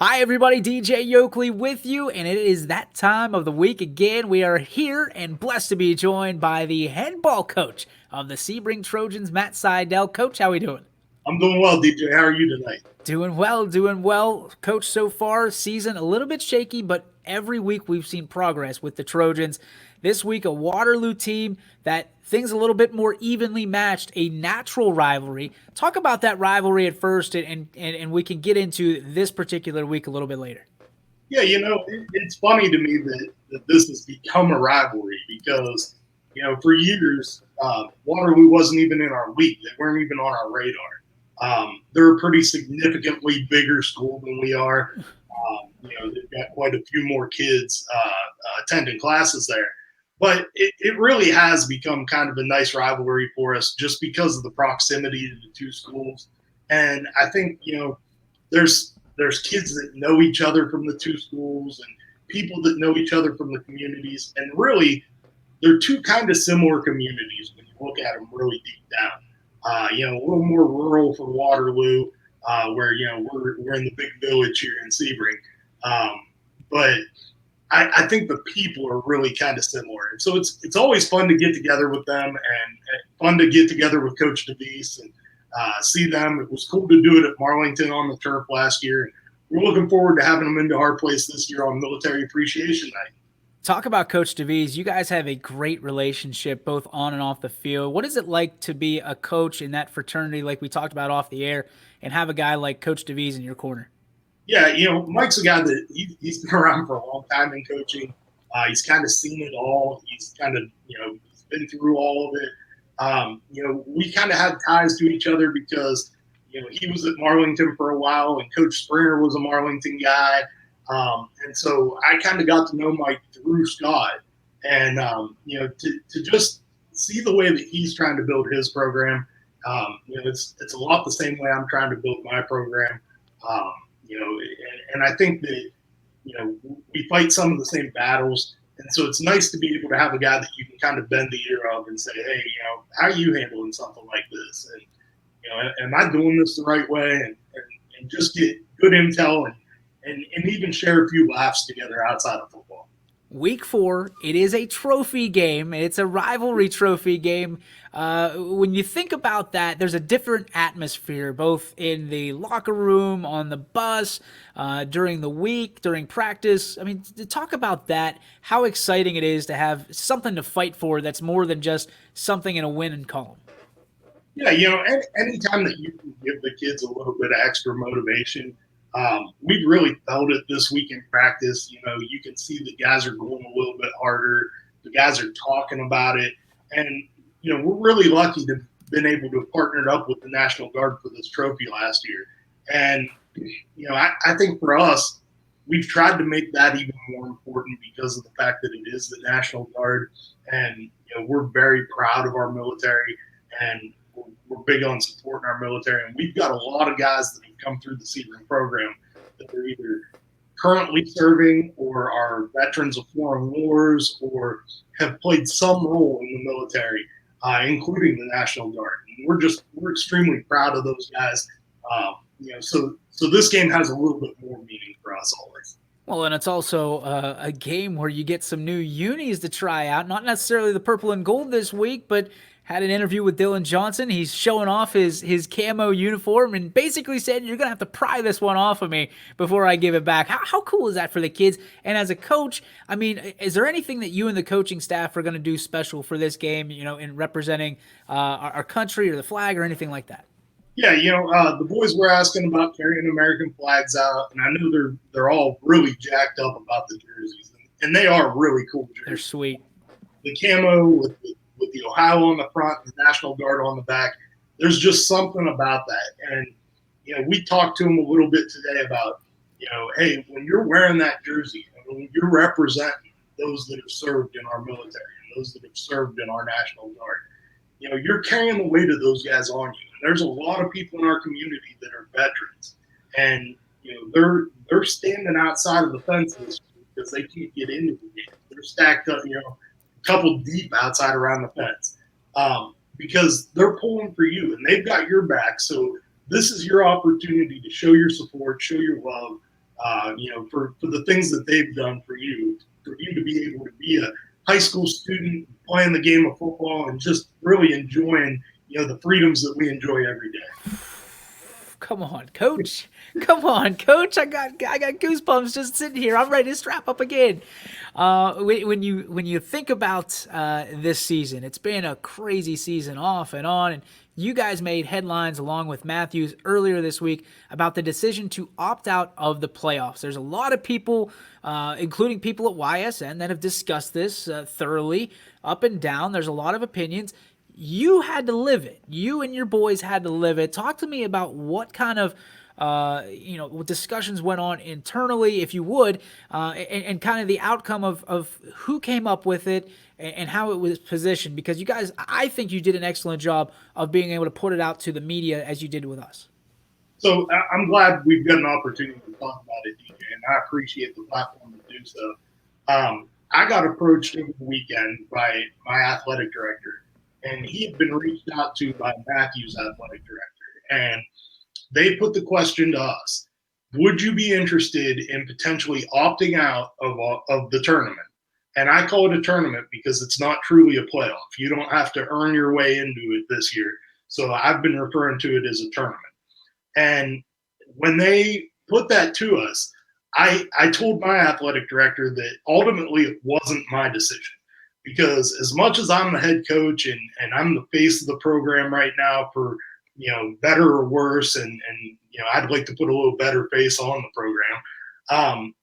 Hi, everybody. DJ Yokley with you, and it is that time of the week again. We are here and blessed to be joined by the handball coach of the Sebring Trojans, Matt Seidel. Coach, how we doing? I'm doing well, DJ. How are you tonight? Doing well, doing well. Coach, so far, season a little bit shaky, but every week we've seen progress with the Trojans. This week, a Waterloo team that things a little bit more evenly matched, a natural rivalry. Talk about that rivalry at first, and we can get into this particular week a little bit later. Yeah, it's funny to me that this has become a rivalry because, for years, Waterloo wasn't even in our league. They weren't even on our radar. They're a pretty significantly bigger school than we are. They've got quite a few more kids attending classes there. But it really has become kind of a nice rivalry for us just because of the proximity to the two schools. And I think, there's kids that know each other from the two schools and people that know each other from the communities. And really, they're two kind of similar communities when you look at them really deep down. A little more rural for Waterloo, where we're in the big village here in Sebring. But I think the people are really kind of similar, and so it's always fun to get together with them and fun to get together with Coach DeVise and see them. It was cool to do it at Marlington on the turf last year, and we're looking forward to having them into our place this year on Military Appreciation Night. Talk about Coach DeVise. You guys have a great relationship both on and off the field. What is it like to be a coach in that fraternity, like we talked about off the air, and have a guy like Coach DeVise in your corner? Yeah, Mike's a guy that he's been around for a long time in coaching. He's kind of seen it all. He's kind of, he's been through all of it. We kind of had ties to each other because, he was at Marlington for a while and Coach Springer was a Marlington guy. And so I kind of got to know Mike through Scott. And, to just see the way that he's trying to build his program, it's a lot the same way I'm trying to build my program. Um, and I think that, we fight some of the same battles. And so it's nice to be able to have a guy that you can kind of bend the ear of and say, hey, how are you handling something like this? And, am I doing this the right way? And just get good intel and even share a few laughs together outside of football. Week 4, it is a trophy game. It's a rivalry trophy game. When you think about that, there's a different atmosphere, both in the locker room, on the bus, during the week, during practice. I mean, to talk about that, how exciting it is to have something to fight for that's more than just something in a win and column. Yeah, anytime that you can give the kids a little bit of extra motivation, we've really felt it this week in practice. You can see the guys are going a little bit harder. The guys are talking about it. And, we're really lucky to have been able to have partnered up with the National Guard for this trophy last year. And, I think for us, we've tried to make that even more important because of the fact that it is the National Guard. And, we're very proud of our military and we're big on supporting our military. And we've got a lot of guys that have come through the Sebring program that are either currently serving or are veterans of foreign wars or have played some role in the military, including the National Guard. And we're extremely proud of those guys. So this game has a little bit more meaning for us always. Well, and it's also a game where you get some new unis to try out. Not necessarily the purple and gold this week, but had an interview with Dylan Johnson. He's showing off his camo uniform and basically said, you're going to have to pry this one off of me before I give it back. How cool is that for the kids? And as a coach, I mean, is there anything that you and the coaching staff are going to do special for this game, in representing our country or the flag or anything like that? Yeah, the boys were asking about carrying American flags out, and I know they're all really jacked up about the jerseys, and they are really cool jerseys. They're sweet. The camo with the Ohio on the front, and the National Guard on the back. There's just something about that, and we talked to them a little bit today about, hey, when you're wearing that jersey, when you're representing those that have served in our military and those that have served in our National Guard, you're carrying the weight of those guys on you. And there's a lot of people in our community that are veterans, and they're standing outside of the fences because they can't get into the game. They're stacked up, a couple deep outside around the fence, because they're pulling for you and they've got your back. So this is your opportunity to show your support, show your love, for the things that they've done for you to be able to be a high school student playing the game of football and just really enjoying, the freedoms that we enjoy every day. Come on, coach. Come on, coach. I got goosebumps just sitting here. I'm ready to strap up again. When you think about this season, it's been a crazy season off and on, and you guys made headlines along with Matthews earlier this week about the decision to opt out of the playoffs. There's a lot of people, including people at YSN, that have discussed this thoroughly, up and down. There's a lot of opinions. You had to live it. You and your boys had to live it. Talk to me about what kind of discussions went on internally, if you would, and kind of the outcome of who came up with it and how it was positioned. Because you guys, I think you did an excellent job of being able to put it out to the media as you did with us. So I'm glad we've got an opportunity to talk about it, DJ, and I appreciate the platform to do so. I got approached over the weekend by my athletic director, and he had been reached out to by Matthew's athletic director. And they put the question to us, would you be interested in potentially opting out of the tournament? And I call it a tournament because it's not truly a playoff. You don't have to earn your way into it this year. So I've been referring to it as a tournament. And when they put that to us, I told my athletic director that ultimately it wasn't my decision. Because as much as I'm the head coach and I'm the face of the program right now for, better or worse, and I'd like to put a little better face on the program,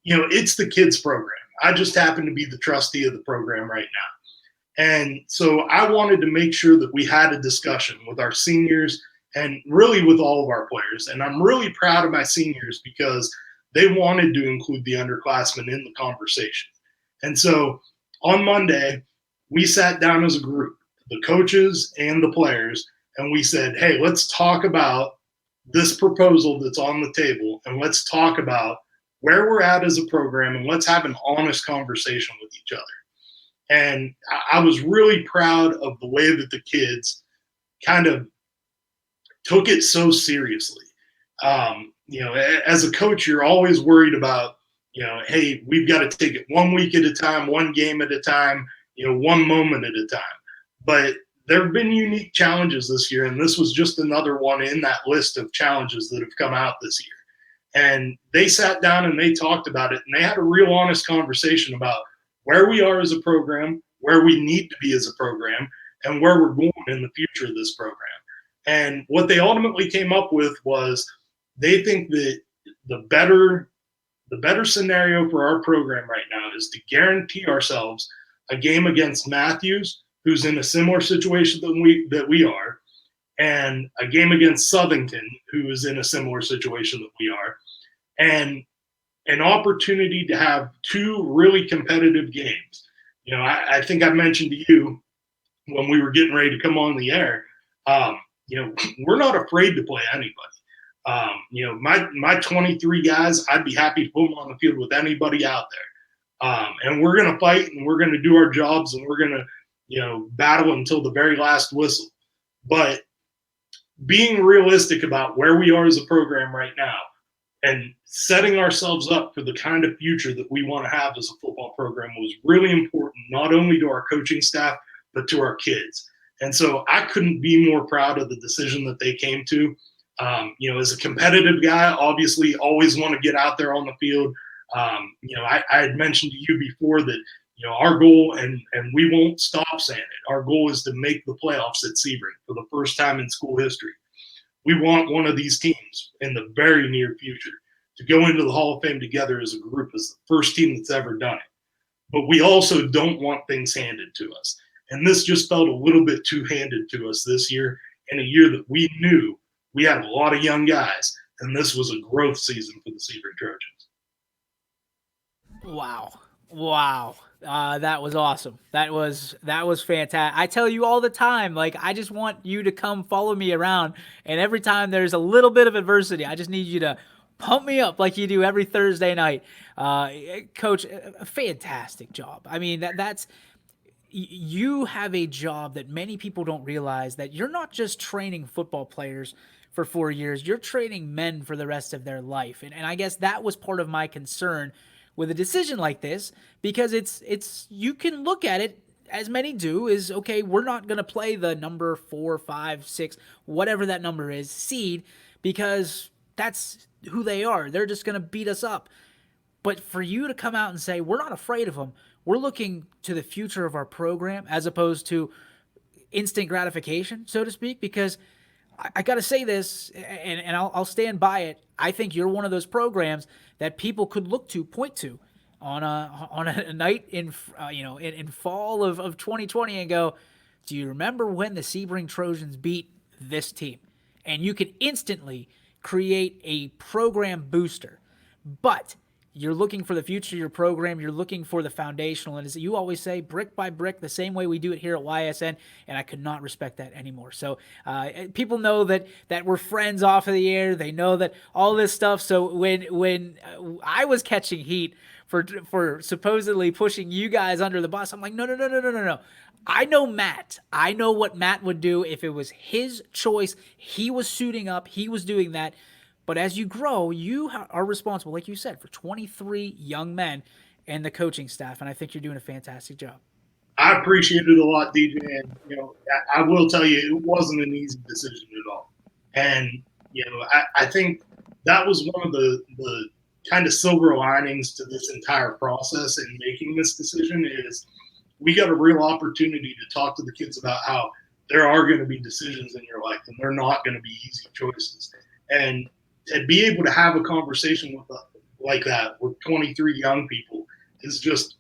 it's the kids' program. I just happen to be the trustee of the program right now. And so I wanted to make sure that we had a discussion with our seniors and really with all of our players. And I'm really proud of my seniors because they wanted to include the underclassmen in the conversation. And so on Monday, we sat down as a group, the coaches and the players, and we said, hey, let's talk about this proposal that's on the table, and let's talk about where we're at as a program, and let's have an honest conversation with each other. And I was really proud of the way that the kids kind of took it so seriously. As a coach, you're always worried about, hey, we've got to take it 1 week at a time, one game at a time, one moment at a time. But there have been unique challenges this year, and this was just another one in that list of challenges that have come out this year. And they sat down and they talked about it, and they had a real honest conversation about where we are as a program, where we need to be as a program, and where we're going in the future of this program. And what they ultimately came up with was they think that the better scenario for our program right now is to guarantee ourselves a game against Matthews, who's in a similar situation that we are, and a game against Southington, who is in a similar situation that we are, and an opportunity to have two really competitive games. I think I mentioned to you when we were getting ready to come on the air, we're not afraid to play anybody. My 23 guys, I'd be happy to put them on the field with anybody out there. And we're going to fight, and we're going to do our jobs, and we're going to, battle until the very last whistle. But being realistic about where we are as a program right now and setting ourselves up for the kind of future that we want to have as a football program was really important, not only to our coaching staff, but to our kids. And so I couldn't be more proud of the decision that they came to. As a competitive guy, obviously always want to get out there on the field. I had mentioned to you before that, our goal, and we won't stop saying it, our goal is to make the playoffs at Sebring for the first time in school history. We want one of these teams in the very near future to go into the Hall of Fame together as a group, as the first team that's ever done it. But we also don't want things handed to us. And this just felt a little bit too handed to us this year, in a year that we knew we had a lot of young guys, and this was a growth season for the Sebring Trojans. Wow. That was awesome. That was fantastic. I tell you all the time, like, I just want you to come follow me around, and every time there's a little bit of adversity, I just need you to pump me up like you do every Thursday night. Coach, a fantastic job. I mean, that's you have a job that many people don't realize, that you're not just training football players for 4 years. You're training men for the rest of their life. And I guess that was part of my concern with a decision like this, because it's you can look at it, as many do, is okay, we're not going to play the number 4, 5, 6, whatever that number is, seed, because that's who they are. They're just going to beat us up. But for you to come out and say, we're not afraid of them, we're looking to the future of our program as opposed to instant gratification, so to speak, because I got to say this, and I'll stand by it. I think you're one of those programs that people could look to, point to, on a night in in fall of 2020 and go, do you remember when the Sebring Trojans beat this team? And you can instantly create a program booster. But you're looking for the future of your program. You're looking for the foundational. And as you always say, brick by brick, the same way we do it here at YSN. And I could not respect that anymore. So people know that we're friends off of the air. They know that all this stuff. So when I was catching heat for supposedly pushing you guys under the bus, I'm like, no. I know Matt. I know what Matt would do if it was his choice. He was suiting up. He was doing that. But as you grow, you are responsible, like you said, for 23 young men and the coaching staff, and I think you're doing a fantastic job. I appreciate it a lot, DJ, and I will tell you, it wasn't an easy decision at all. And I think that was one of the kind of silver linings to this entire process in making this decision is we got a real opportunity to talk to the kids about how there are going to be decisions in your life, and they're not going to be easy choices. And to be able to have a conversation like that with 23 young people is just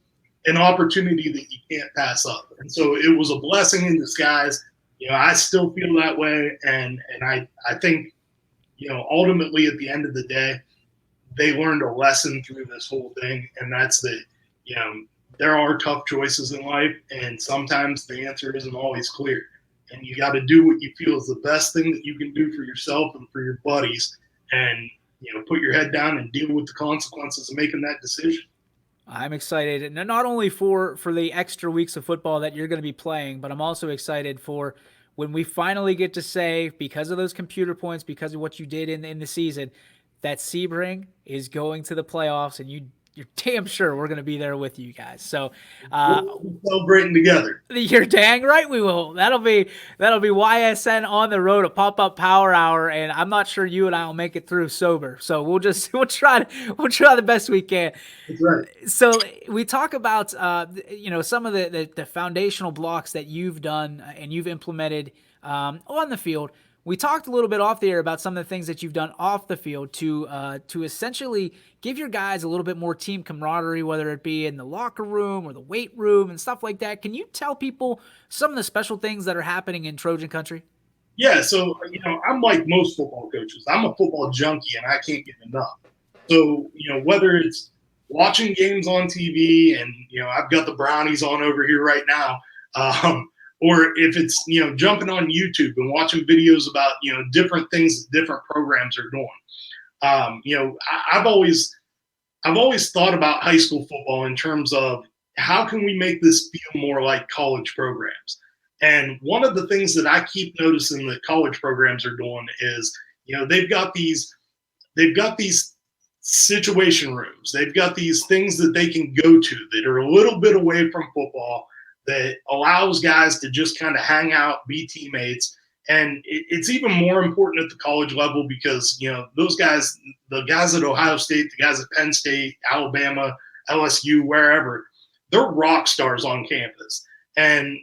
an opportunity that you can't pass up. And so it was a blessing in disguise. I still feel that way. And I think, ultimately at the end of the day, they learned a lesson through this whole thing. And that's that, there are tough choices in life. And sometimes the answer isn't always clear. And you got to do what you feel is the best thing that you can do for yourself and for your buddies. And put your head down and deal with the consequences of making that decision. I'm excited, not only for the extra weeks of football that you're going to be playing, but I'm also excited for when we finally get to say, because of those computer points, because of what you did in the season, that Sebring is going to the playoffs, and you're damn sure we're going to be there with you guys. So we'll celebrating together. You're dang right we will. That'll be YSN on the road, a pop-up power hour, and I'm not sure you and I will make it through sober. So we'll try the best we can. That's right. So we talk about some of the foundational blocks that you've done and you've implemented on the field. We talked a little bit off the air about some of the things that you've done off the field to essentially give your guys a little bit more team camaraderie, whether it be in the locker room or the weight room and stuff like that. Can you tell people some of the special things that are happening in Trojan country? Yeah, so I'm like most football coaches. I'm a football junkie, and I can't get enough. So whether it's watching games on TV, and I've got the Brownies on over here right now. Or if it's, jumping on YouTube and watching videos about, different things that different programs are doing. I've always thought about high school football in terms of how can we make this feel more like college programs? And one of the things that I keep noticing that college programs are doing is, they've got these situation rooms. They've got these things that they can go to that are a little bit away from football, that allows guys to just kind of hang out, be teammates. And it's even more important at the college level because, those guys, the guys at Ohio State, the guys at Penn State, Alabama, LSU, wherever, they're rock stars on campus. And,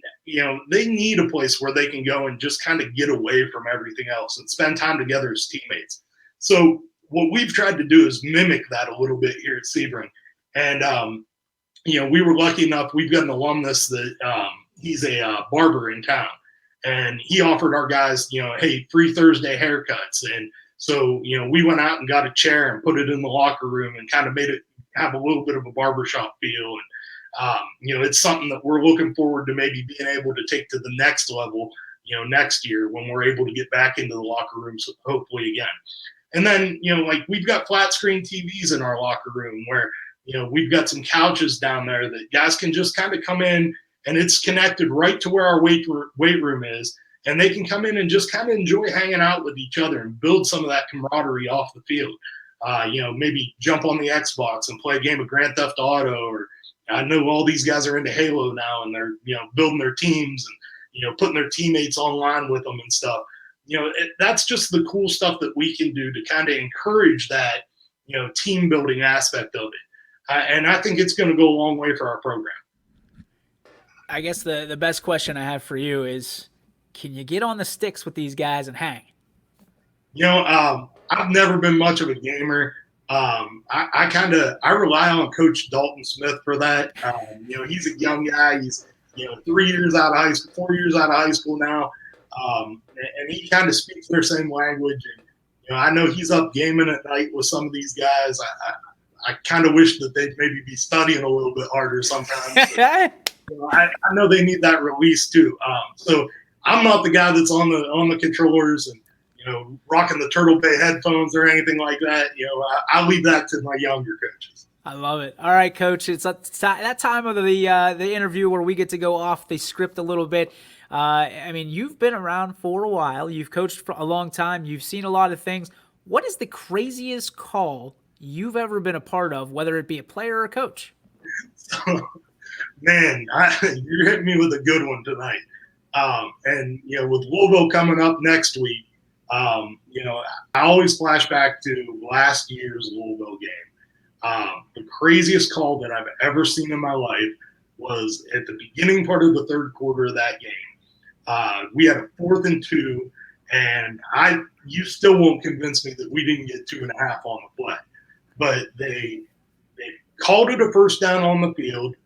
they need a place where they can go and just kind of get away from everything else and spend time together as teammates. So what we've tried to do is mimic that a little bit here at Sebring. And, we were lucky enough, we've got an alumnus that he's a barber in town. And he offered our guys, hey, free Thursday haircuts. And so, we went out and got a chair and put it in the locker room and kind of made it have a little bit of a barbershop feel. And, it's something that we're looking forward to maybe being able to take to the next level, next year when we're able to get back into the locker rooms, hopefully again. And then, we've got flat screen TVs in our locker room where, we've got some couches down there that guys can just kind of come in, and it's connected right to where our weight room is. and they can come in and just kind of enjoy hanging out with each other and build some of that camaraderie off the field. Maybe jump on the Xbox and play a game of Grand Theft Auto, or I know all these guys are into Halo now, and they're building their teams and putting their teammates online with them and stuff. That's just the cool stuff that we can do to kind of encourage that team building aspect of it, and I think it's going to go a long way for our program. I guess the best question I have for you is, can you get on the sticks with these guys and hang? I've never been much of a gamer. I rely on Coach Dalton Smith for that. He's a young guy. He's 3 years out of high school, 4 years out of high school now, and he kind of speaks their same language. And I know he's up gaming at night with some of these guys. I kind of wish that they'd maybe be studying a little bit harder sometimes. I know they need that release too. So I'm not the guy that's on the controllers and rocking the Turtle Bay headphones or anything like that. I leave that to my younger coaches. I love it. All right, Coach. It's that time of the interview where we get to go off the script a little bit. You've been around for a while. You've coached for a long time. You've seen a lot of things. What is the craziest call you've ever been a part of, whether it be a player or a coach? Man, you're hitting me with a good one tonight. With Louisville coming up next week, I always flash back to last year's Louisville game. The craziest call that I've ever seen in my life was at the beginning part of the third quarter of that game. We had a 4th and 2, and you still won't convince me that we didn't get 2.5 on the play. But they called it a first down on the field.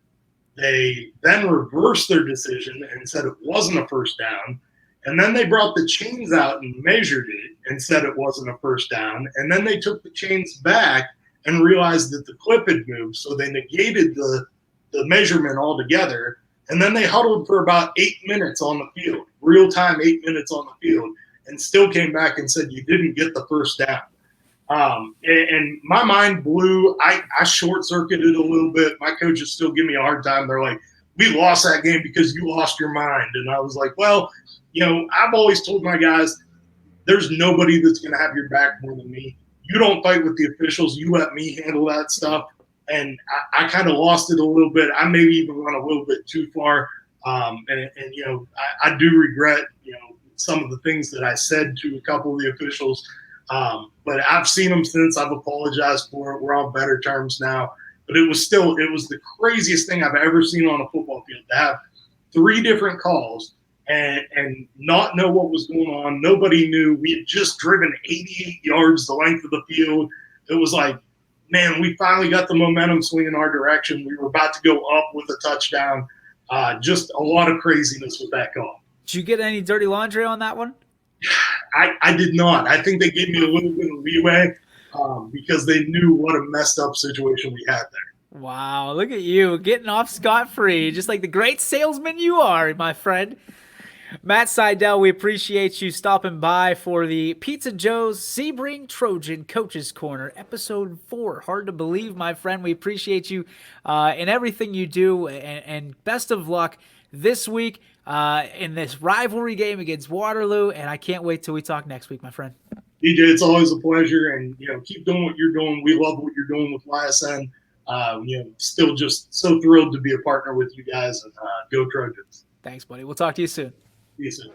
They then reversed their decision and said it wasn't a first down. And then they brought the chains out and measured it and said it wasn't a first down. And then they took the chains back and realized that the clip had moved. So they negated the measurement altogether. And then they huddled for about 8 minutes on the field, real time 8 minutes on the field, and still came back and said you didn't get the first down. And my mind blew. I short-circuited a little bit. My coaches still give me a hard time. They're like, we lost that game because you lost your mind. And I was like, well, I've always told my guys, there's nobody that's going to have your back more than me. You don't fight with the officials. You let me handle that stuff. And I kind of lost it a little bit. I maybe even went a little bit too far. I do regret, some of the things that I said to a couple of the officials. But I've seen them since. I've apologized for it. We're on better terms now. But it was the craziest thing I've ever seen on a football field, to have 3 different calls and not know what was going on. Nobody knew. We had just driven 88 yards the length of the field. It was like, man, we finally got the momentum swinging our direction. We were about to go up with a touchdown. Just a lot of craziness with that call. Did you get any dirty laundry on that one? I did not. I think they gave me a little bit of leeway because they knew what a messed up situation we had there. Wow, look at you getting off scot-free, just like the great salesman you are, my friend. Matt Seidel, we appreciate you stopping by for the Pizza Joe's Sebring Trojan Coach's Corner, episode 4. Hard to believe, my friend. We appreciate you in everything you do, and best of luck this week in this rivalry game against Waterloo, and I can't wait till we talk next week, my friend. DJ, it's always a pleasure, and keep doing what you're doing. We love what you're doing with YSN. Still just so thrilled to be a partner with you guys, and go Trojans. Thanks, buddy. We'll talk to you soon. See you soon.